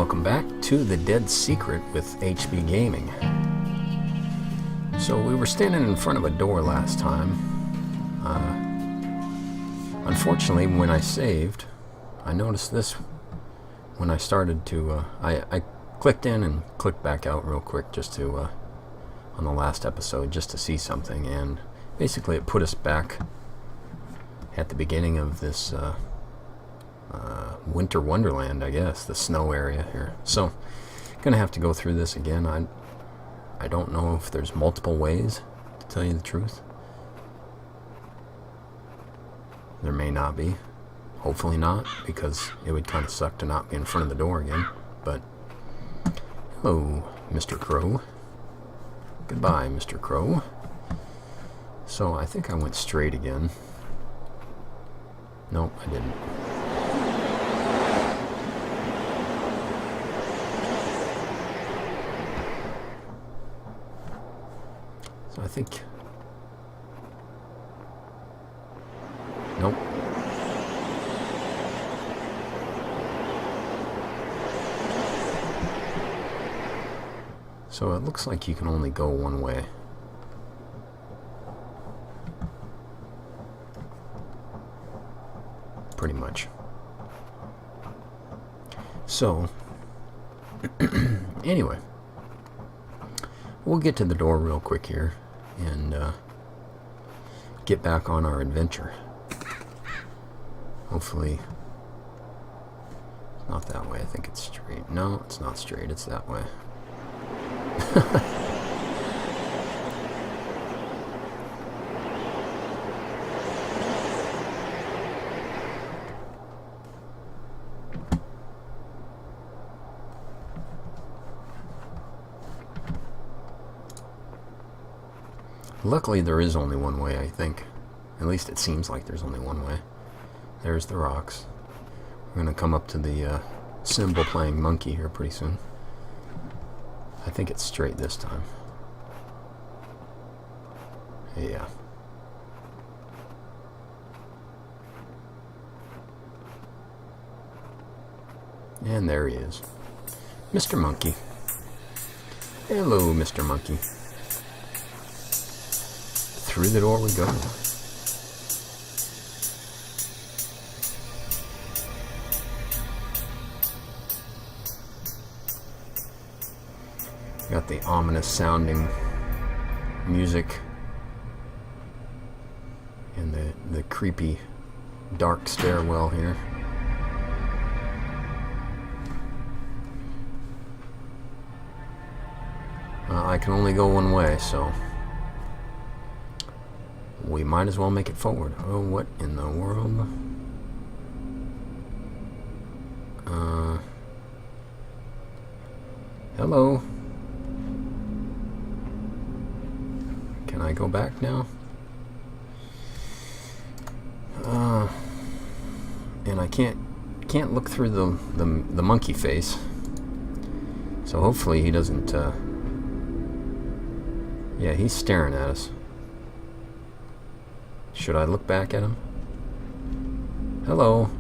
welcome back to The Dead Secret with HB Gaming. So we were standing in front of a door last time. Unfortunately, when I saved, I noticed this when I started to, I clicked in and clicked back out real quick just to, on the last episode, just to see something, and basically it put us back at the beginning of this winter wonderland, I guess, the snow area here. So gonna have to go through this again. I don't know if there's multiple ways, to tell you the truth. There may not be. Hopefully not, because it would kind of suck to not be in front of the door again. But hello, Mr. Crow. Goodbye, Mr. Crow. So I think I went straight again. Nope, I didn't. So I think... Nope. So it looks like you can only go one way. Pretty much. So, anyway, we'll get to the door real quick here and get back on our adventure. Hopefully, not that way. I think it's straight. No, it's not straight. It's that way. Luckily, there is only one way, I think. At least it seems like there's only one way. There's the rocks. We're going to come up to the cymbal playing monkey here pretty soon. I think it's straight this time. Yeah. And there he is. Mr. Monkey. Hello, Mr. Monkey. Through the door we go. Got the ominous sounding music and the creepy dark stairwell here. I can only go one way, so we might as well make it forward. Oh, what in the world? Hello? Can I go back now? And I can't look through the monkey face. So hopefully he doesn't, yeah, he's staring at us. Should I look back at him? Hello.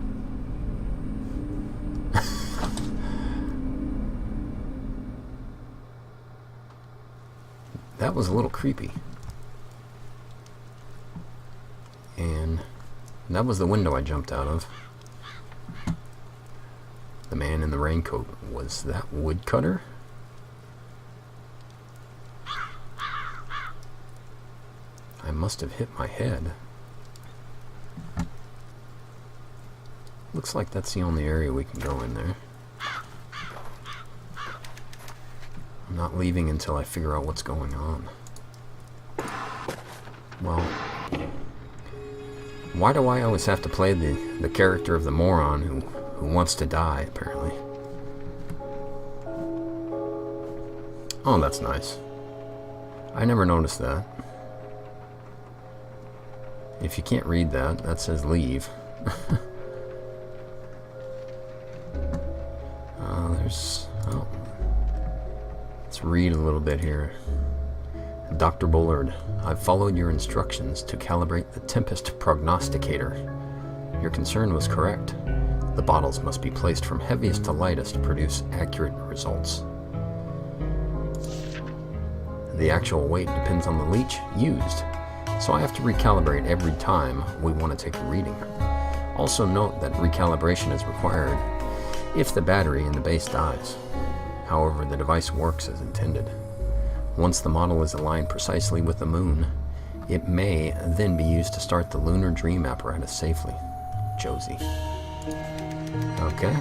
That was a little creepy. And that was the window I jumped out of. The man in the raincoat. Was that Woodcutter? I must have hit my head. Looks like that's the only area we can go in there. I'm not leaving until I figure out what's going on. Well, why do I always have to play the character of the moron who wants to die, apparently? Oh, that's nice. I never noticed that. If you can't read that, that says leave. Oh, let's read a little bit here. Dr. Bullard, I've followed your instructions to calibrate the Tempest Prognosticator. Your concern was correct. The bottles must be placed from heaviest to lightest to produce accurate results. The actual weight depends on the leech used, so I have to recalibrate every time we want to take a reading. Also note that recalibration is required if the battery in the base dies. However, the device works as intended. Once the model is aligned precisely with the moon, it may then be used to start the lunar dream apparatus safely. Josie. Okay.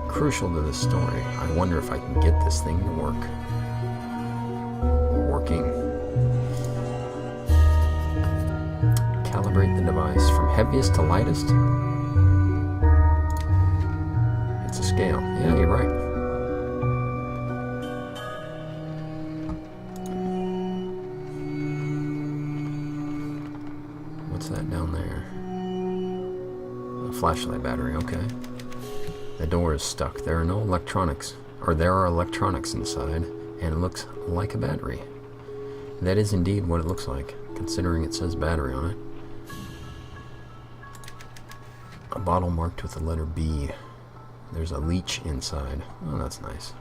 Crucial to this story. I wonder if I can get this thing to work. Working. Calibrate the device from heaviest to lightest. It's a scale. Yeah, you're right. What's that down there? A flashlight battery, okay. The door is stuck. There are no electronics, or there are electronics inside, and it looks like a battery. That is indeed what it looks like, considering it says battery on it. A bottle marked with the letter B. There's a leech inside. Oh, that's nice.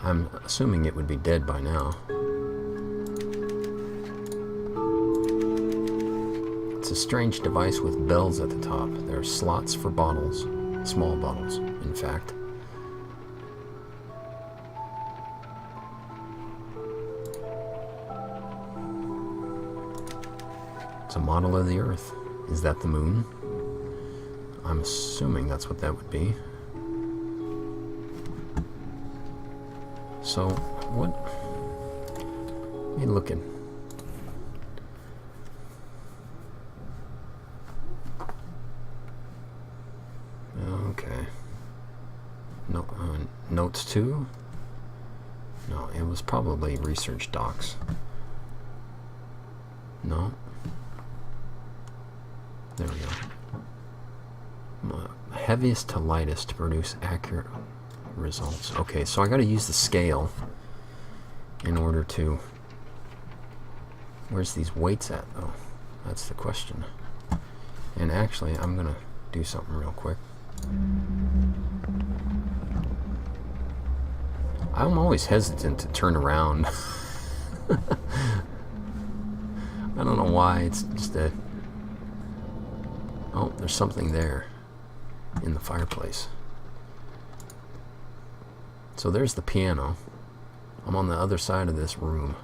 I'm assuming it would be dead by now. It's a strange device with bells at the top. There are slots for bottles, small bottles, in fact. It's a model of the Earth. Is that the moon? I'm assuming that's what that would be. So, what? Let me look at. Okay. No, notes 2? No, it was probably research docs. No. There we go. Heaviest to lightest to produce accurate results. Okay, so I got to use the scale in order to... Where's these weights at, though? That's the question. And actually, I'm going to do something real quick. I'm always hesitant to turn around. I don't know why. It's just a... Oh, there's something there in the fireplace. So there's the piano. I'm on the other side of this room.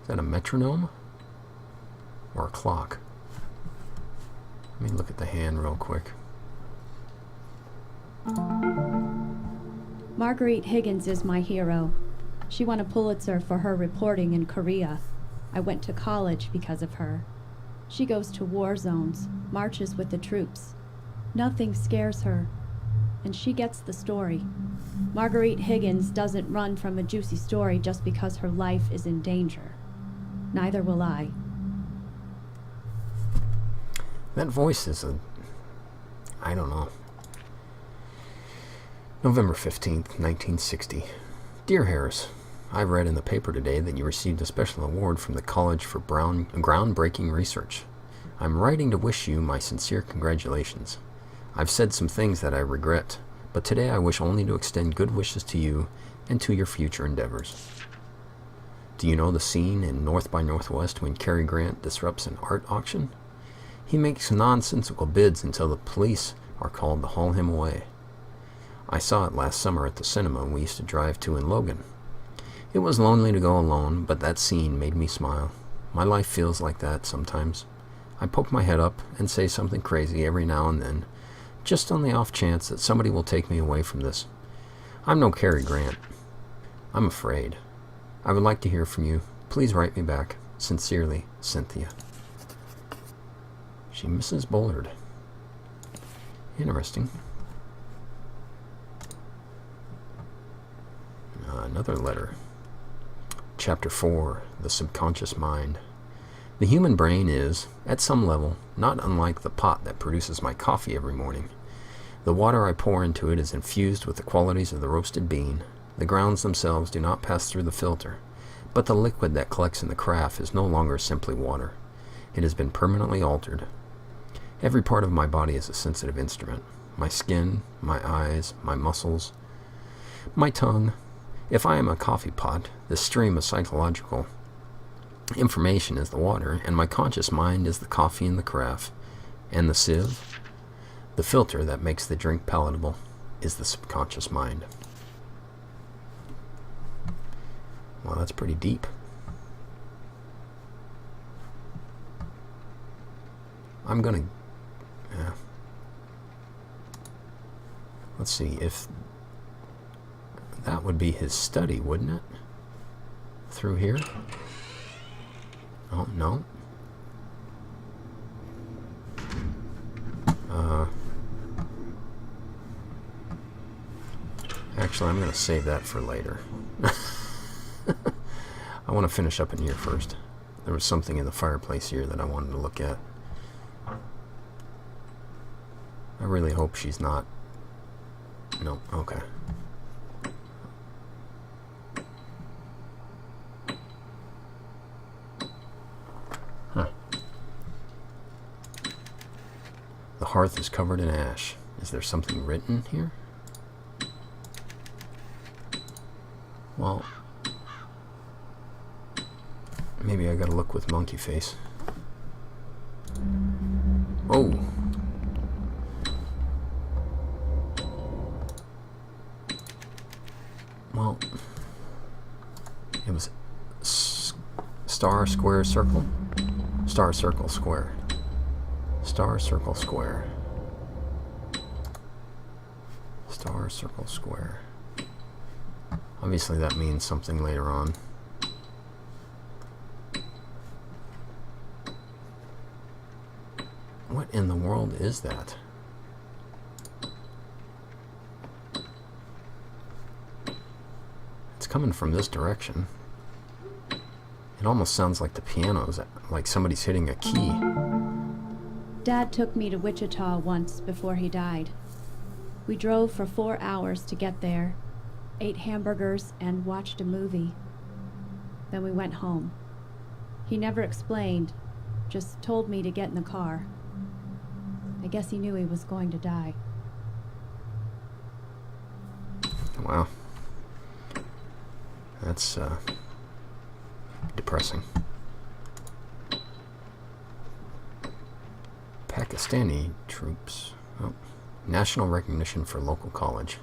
Is that a metronome? Or a clock? Let me look at the hand real quick. Marguerite Higgins is my hero. She won a Pulitzer for her reporting in Korea. I went to college because of her. She goes to war zones, marches with the troops. Nothing scares her, and she gets the story. Marguerite Higgins doesn't run from a juicy story just because her life is in danger. Neither will I. That voice is I don't know. November 15th, 1960. Dear Harris, I read in the paper today that you received a special award from the College for groundbreaking research. I'm writing to wish you my sincere congratulations. I've said some things that I regret, but today I wish only to extend good wishes to you and to your future endeavors. Do you know the scene in North by Northwest when Cary Grant disrupts an art auction? He makes nonsensical bids until the police are called to haul him away. I saw it last summer at the cinema we used to drive to in Logan. It was lonely to go alone, but that scene made me smile. My life feels like that sometimes. I poke my head up and say something crazy every now and then, just on the off chance that somebody will take me away from this. I'm no Cary Grant. I'm afraid. I would like to hear from you. Please write me back. Sincerely, Cynthia. She misses Bullard. Interesting. Another letter. Chapter 4, The Subconscious Mind. The human brain is, at some level, not unlike the pot that produces my coffee every morning. The water I pour into it is infused with the qualities of the roasted bean. The grounds themselves do not pass through the filter, But the liquid that collects in the carafe is no longer simply water. It has been permanently altered. Every part of my body is a sensitive instrument. My skin, my eyes, my muscles, my tongue. If I am a coffee pot, the stream of psychological information is the water, and my conscious mind is the coffee in the carafe, and the sieve, the filter that makes the drink palatable, is the subconscious mind. Well, that's pretty deep. I'm gonna... let's see, if... that would be his study, wouldn't it? Through here? Oh, no. Actually, I'm going to save that for later. I want to finish up in here first. There was something in the fireplace here that I wanted to look at. I really hope she's not... No, okay. Huh. The hearth is covered in ash. Is there something written here? Well, maybe I gotta look with monkey face. Oh! Well, it was star, square, circle? Star, circle, square. Star, circle, square. Star, circle, square. Obviously that means something later on. What in the world is that? It's coming from this direction. It almost sounds like the piano's, like somebody's hitting a key. Dad took me to Wichita once before he died. We drove for 4 hours to get there, ate hamburgers, and watched a movie. Then we went home. He never explained, just told me to get in the car. I guess he knew he was going to die. Wow. That's, depressing. Pakistani troops. Oh. National recognition for local college.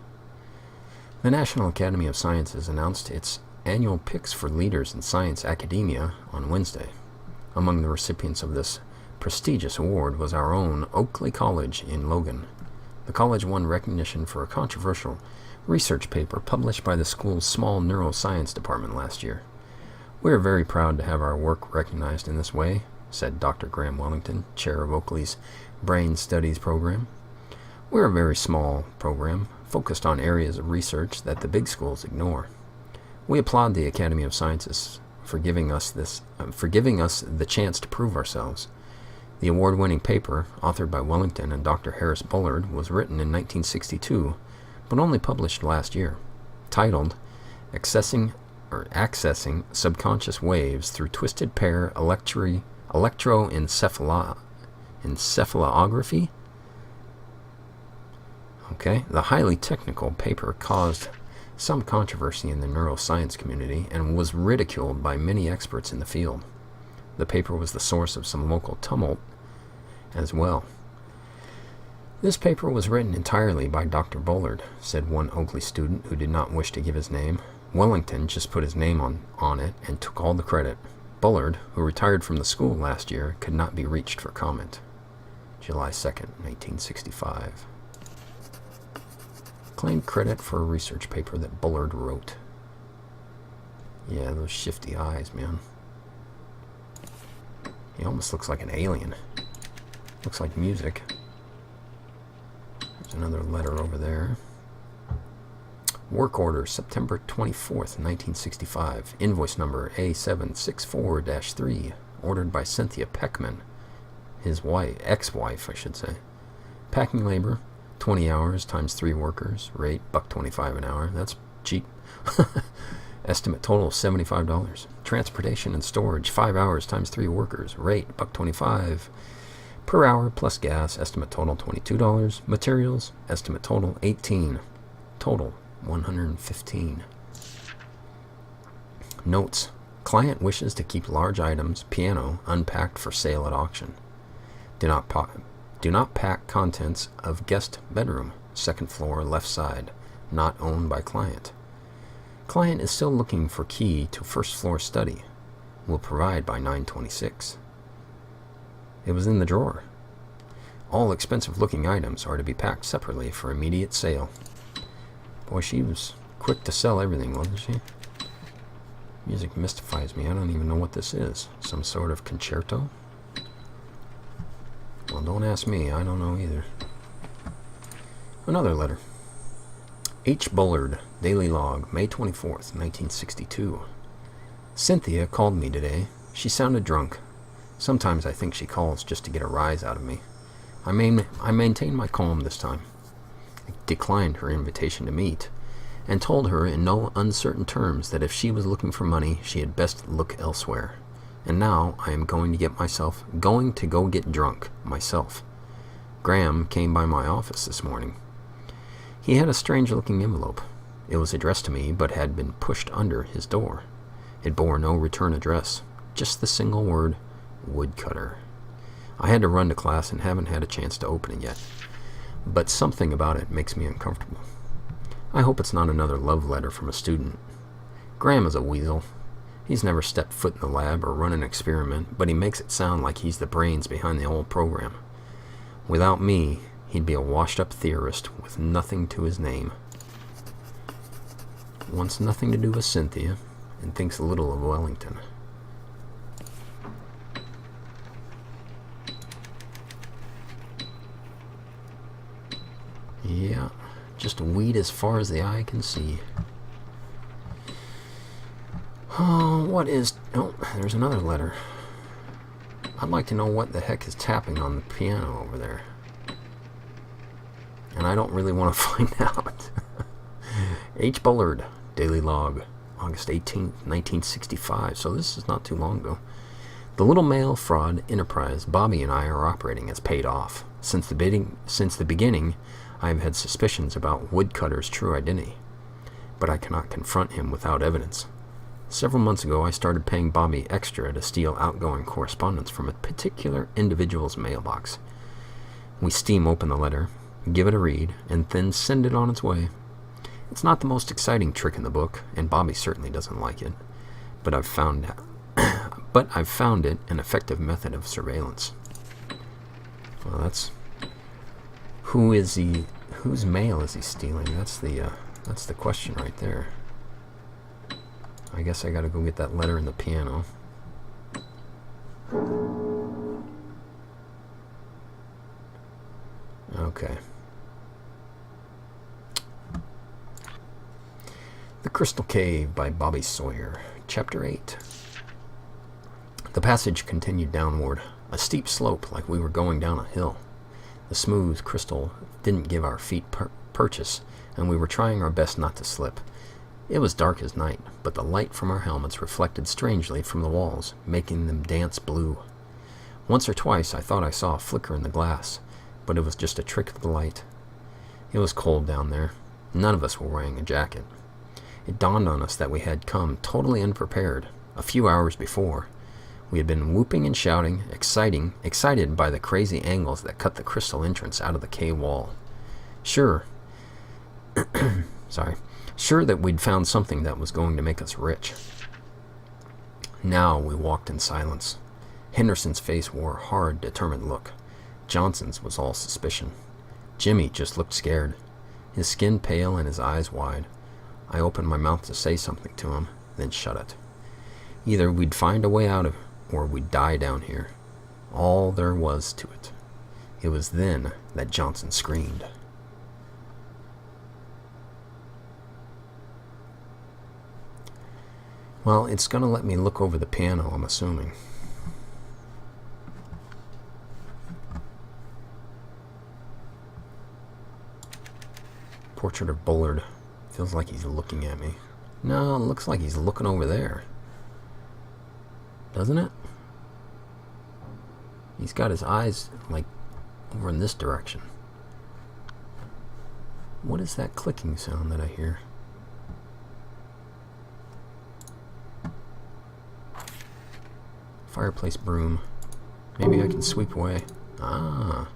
The National Academy of Sciences announced its annual picks for leaders in science academia on Wednesday. Among the recipients of this prestigious award was our own Oakley College in Logan. The college won recognition for a controversial research paper published by the school's small neuroscience department last year. We are very proud to have our work recognized in this way, said Dr. Graham Wellington, chair of Oakley's Brain Studies program. We're a very small program, focused on areas of research that the big schools ignore. We applaud the Academy of Sciences for giving us the chance to prove ourselves. The award-winning paper, authored by Wellington and Dr. Harris Bullard, was written in 1962, but only published last year. Titled Accessing Subconscious Waves Through Twisted Pair Electroencephalography. Okay, the highly technical paper caused some controversy in the neuroscience community and was ridiculed by many experts in the field. The paper was the source of some local tumult as well. This paper was written entirely by Dr. Bullard, said one Oakley student who did not wish to give his name. Wellington just put his name on it and took all the credit. Bullard, who retired from the school last year, could not be reached for comment. July 2nd, 1965. Claimed credit for a research paper that Bullard wrote. Yeah, those shifty eyes, man. He almost looks like an alien. Looks like music. There's another letter over there. Work order, September 24th, 1965. Invoice number A764-3. Ordered by Cynthia Peckman. His wife, ex-wife, I should say. Packing labor, 20 hours times 3 workers. Rate, $1.25 an hour. That's cheap. Estimate total $75. Transportation and storage 5 hours times 3 workers. Rate $1.25 per hour plus gas. Estimate total $22. Materials estimate total $18. Total $115. Notes. Client wishes to keep large items, piano, unpacked for sale at auction. Do not pack contents of guest bedroom, second floor, left side, not owned by client. Client is still looking for key to first floor study. Will provide by 9/26. It was in the drawer. All expensive looking items are to be packed separately for immediate sale. Boy, she was quick to sell everything, wasn't she? Music mystifies me. I don't even know what this is. Some sort of concerto? Well, don't ask me. I don't know either. Another letter. H. Bullard, Daily Log, May 24th, 1962. Cynthia called me today. She sounded drunk. Sometimes I think she calls just to get a rise out of me. I maintained my calm this time. I declined her invitation to meet, and told her in no uncertain terms that if she was looking for money, she had best look elsewhere. And now I am going to go get drunk myself. Graham came by my office this morning. He had a strange-looking envelope. It was addressed to me, but had been pushed under his door. It bore no return address, just the single word, Woodcutter. I had to run to class and haven't had a chance to open it yet, but something about it makes me uncomfortable. I hope it's not another love letter from a student. Graham is a weasel. He's never stepped foot in the lab or run an experiment, but he makes it sound like he's the brains behind the whole program. Without me, he'd be a washed-up theorist with nothing to his name. Wants nothing to do with Cynthia, and thinks little of Wellington. Yeah, just weed as far as the eye can see. Oh, there's another letter. I'd like to know what the heck is tapping on the piano over there. And I don't really want to find out. H. Bullard, Daily Log, August 18th, 1965. So this is not too long ago. The little mail fraud enterprise Bobby and I are operating has paid off. Since the beginning, I have had suspicions about Woodcutter's true identity, but I cannot confront him without evidence. Several months ago, I started paying Bobby extra to steal outgoing correspondence from a particular individual's mailbox. We steam open the letter, give it a read, and then send it on its way. It's not the most exciting trick in the book, and Bobby certainly doesn't like it, but I've found it an effective method of surveillance. Well, that's... Whose mail is he stealing? That's the question right there. I guess I gotta go get that letter in the piano. Okay. The Crystal Cave by Bobby Sawyer, Chapter 8. The passage continued downward, a steep slope like we were going down a hill. The smooth crystal didn't give our feet purchase, and we were trying our best not to slip. It was dark as night, but the light from our helmets reflected strangely from the walls, making them dance blue. Once or twice I thought I saw a flicker in the glass, but it was just a trick of the light. It was cold down there. None of us were wearing a jacket. It dawned on us that we had come totally unprepared. A few hours before, we had been whooping and shouting, excited by the crazy angles that cut the crystal entrance out of the cave wall. Sure that we'd found something that was going to make us rich. Now we walked in silence. Henderson's face wore a hard, determined look. Johnson's was all suspicion. Jimmy just looked scared, his skin pale and his eyes wide. I opened my mouth to say something to him, then shut it. Either we'd find a way out of it, or we'd die down here. All there was to it. It was then that Johnson screamed. Well, it's going to let me look over the piano, I'm assuming. Portrait of Bullard. Feels like he's looking at me. No, it looks like he's looking over there. Doesn't it? He's got his eyes, like, over in this direction. What is that clicking sound that I hear? Fireplace broom. Maybe I can sweep away. Ah.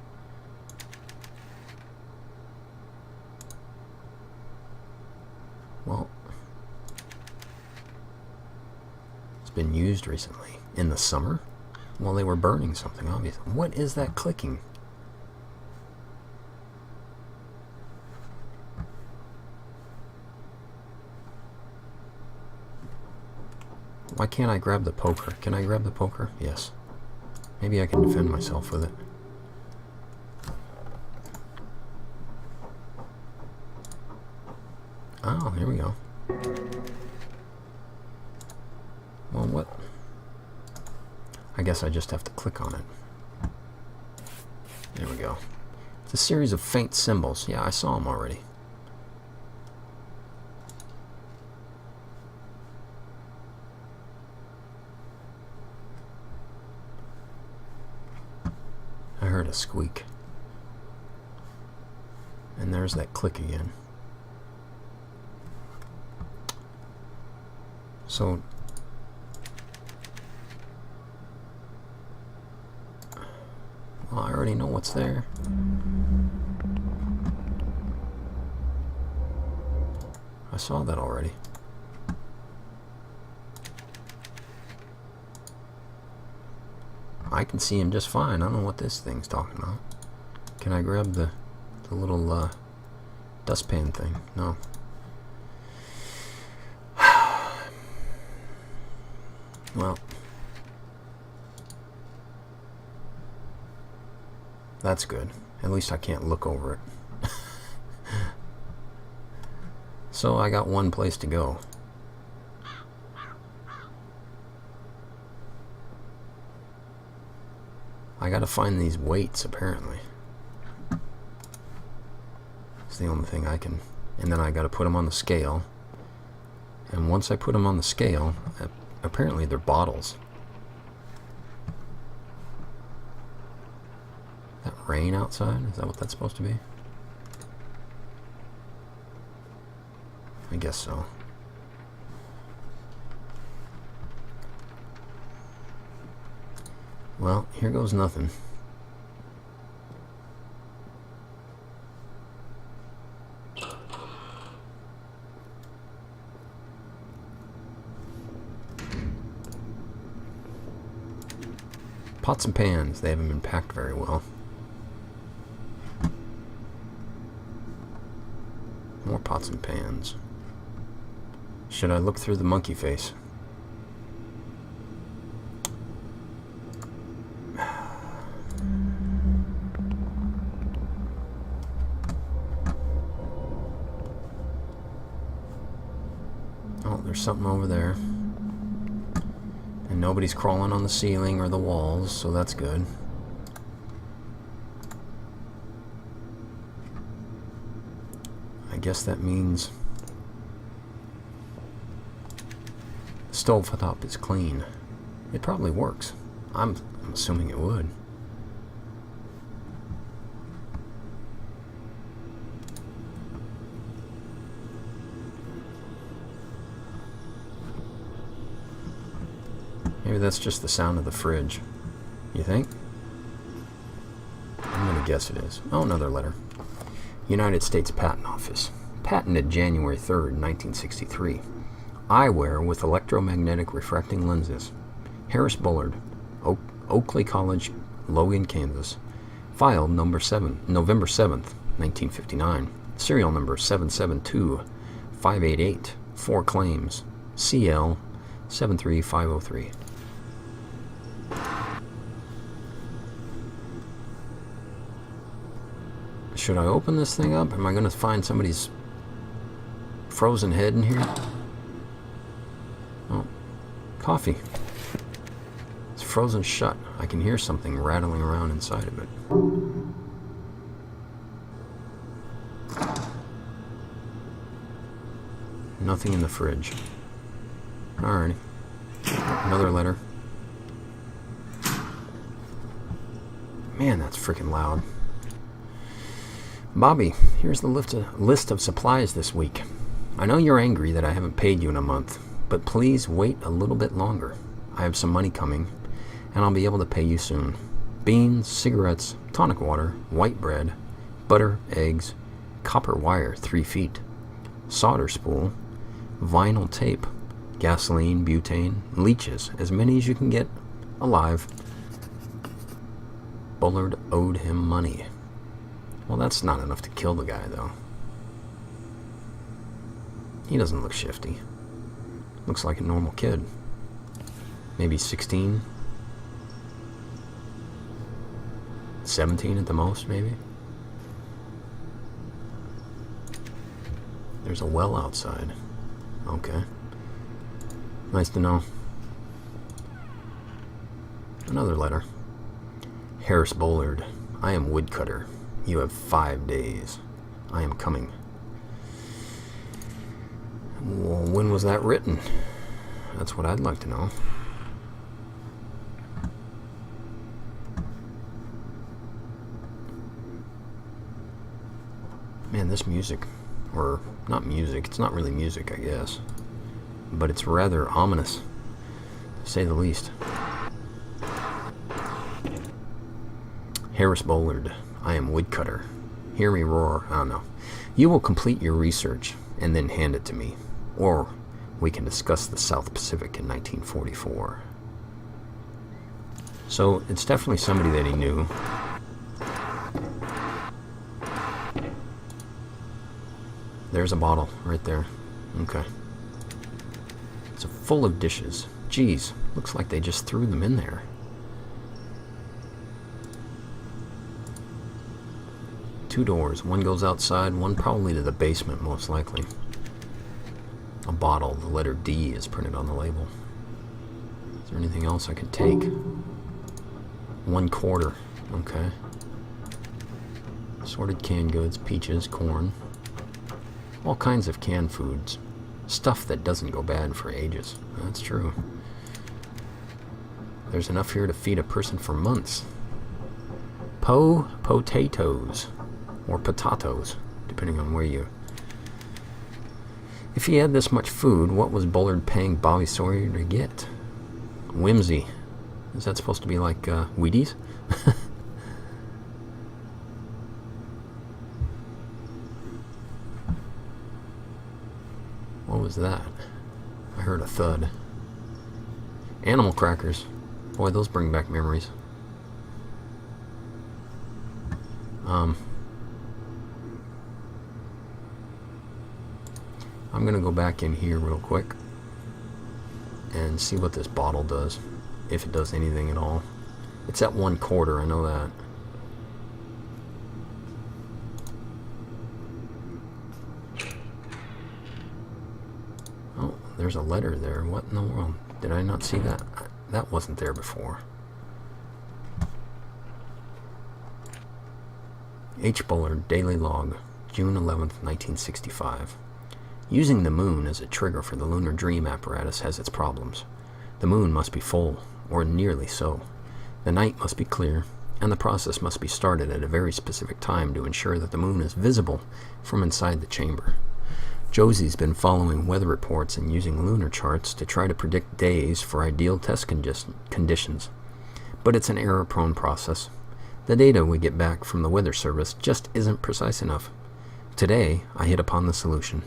Well, it's been used recently. In the summer? Well, they were burning something, obviously. What is that clicking? Why can't I grab the poker? Can I grab the poker? Yes. Maybe I can defend myself with it. Oh, here we go. Well, what? I guess I just have to click on it. There we go. It's a series of faint symbols. Yeah, I saw them already. I heard a squeak. And there's that click again. So, well, I already know what's there. I saw that already. I can see him just fine. I don't know what this thing's talking about. Can I grab the little dustpan thing? No. Well, that's good. At least I can't look over it. So I got one place to go. I gotta find these weights, apparently. It's the only thing I can... And then I gotta put them on the scale. And once I put them on the scale, apparently they're bottles. That rain outside? Is that what that's supposed to be? I guess so. Well, here goes nothing. Pots and pans, they haven't been packed very well. More pots and pans. Should I look through the monkey face? Oh, there's something over there. And nobody's crawling on the ceiling or the walls, so that's good. I guess that means the stove top is clean. It probably works. I'm assuming it would. Maybe that's just the sound of the fridge. You think? I'm gonna guess it is. Oh, another letter. United States Patent Office. Patented January 3rd, 1963. Eyewear with electromagnetic refracting lenses. Harris Bullard, Oakley College, Logan, Kansas. Filed November 7th, 1959. Serial number 772588. 4 claims. CL 73503. Should I open this thing up? Am I going to find somebody's frozen head in here? Oh, coffee. It's frozen shut. I can hear something rattling around inside of it. Nothing in the fridge. Alrighty. Another letter. Man, that's freaking loud. Bobby, here's the list of supplies this week. I know you're angry that I haven't paid you in a month, but please wait a little bit longer. I have some money coming, and I'll be able to pay you soon. Beans, cigarettes, tonic water, white bread, butter, eggs, copper wire 3 feet, solder spool, vinyl tape, gasoline, butane, leeches, as many as you can get alive. Bullard owed him money. Well, that's not enough to kill the guy, though. He doesn't look shifty. Looks like a normal kid. Maybe 16? 17 at the most, maybe? There's a well outside. Okay. Nice to know. Another letter. Harris Bullard, I am Woodcutter. You have 5 days. I am coming. Well, when was that written? That's what I'd like to know. Man, this music, or not music, it's not really music, I guess, but it's rather ominous, to say the least. Harris Bullard, I am Woodcutter. Hear me roar. I don't know. You will complete your research and then hand it to me, or we can discuss the South Pacific in 1944. So it's definitely somebody that he knew. There's a bottle right there. Okay. It's full of dishes. Geez, looks like they just threw them in there. Two doors. One goes outside, one probably to the basement, most likely. A bottle. The letter D is printed on the label. Is there anything else I could take? 1/4. Okay. Assorted canned goods, peaches, corn. All kinds of canned foods. Stuff that doesn't go bad for ages. That's true. There's enough here to feed a person for months. Potatoes. Or potatoes, depending on where you... If he had this much food, what was Bullard paying Bobby Sawyer to get? Whimsy. Is that supposed to be like Wheaties? What was that? I heard a thud. Animal crackers. Boy, those bring back memories. I'm going to go back in here real quick and see what this bottle does, if it does anything at all. It's at 1/4, I know that. Oh, there's a letter there. What in the world? Did I not see that? That wasn't there before. H. Bullard, Daily Log, June 11th, 1965. Using the moon as a trigger for the lunar dream apparatus has its problems. The moon must be full, or nearly so. The night must be clear, and the process must be started at a very specific time to ensure that the moon is visible from inside the chamber. Josie's been following weather reports and using lunar charts to try to predict days for ideal test conditions. But it's an error-prone process. The data we get back from the Weather Service just isn't precise enough. Today, I hit upon the solution.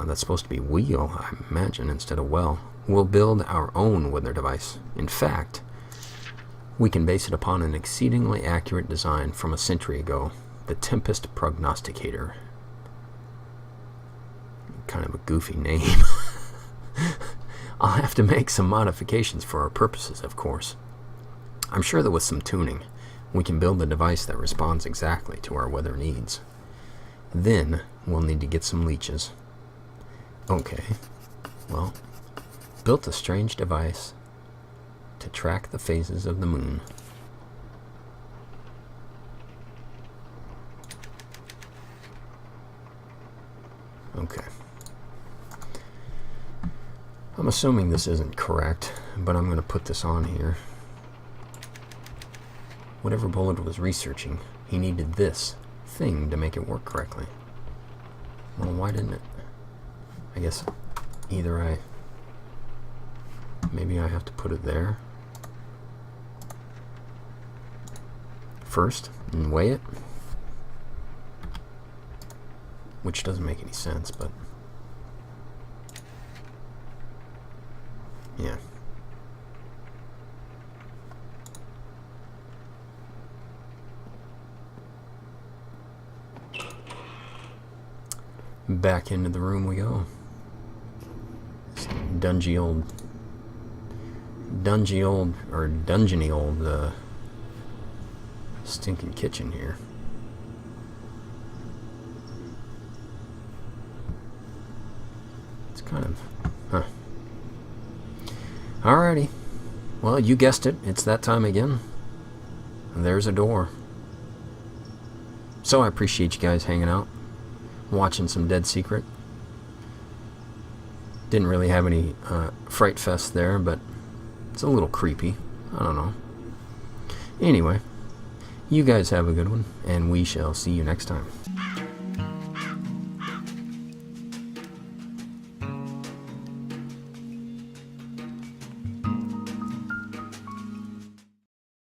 That's supposed to be wheel, I imagine, instead of well. We'll build our own weather device. In fact, we can base it upon an exceedingly accurate design from a century ago, the Tempest Prognosticator. Kind of a goofy name. I'll have to make some modifications for our purposes, of course. I'm sure that with some tuning, we can build a device that responds exactly to our weather needs. Then, we'll need to get some leeches. Okay, well, built a strange device to track the phases of the moon. Okay, I'm assuming this isn't correct, but I'm going to put this on here. Whatever Bullard was researching, he needed this thing to make it work correctly. Well, why didn't it? I guess either maybe I have to put it there first and weigh it, which doesn't make any sense, but yeah. Back into the room we go. This dungy old, or dungeony old, stinking kitchen here. It's kind of, Alrighty. Well, you guessed it. It's that time again. There's a door. So I appreciate you guys hanging out, watching some Dead Secret. Didn't really have any fright fest there, but it's a little creepy. I don't know. Anyway, you guys have a good one, and we shall see you next time.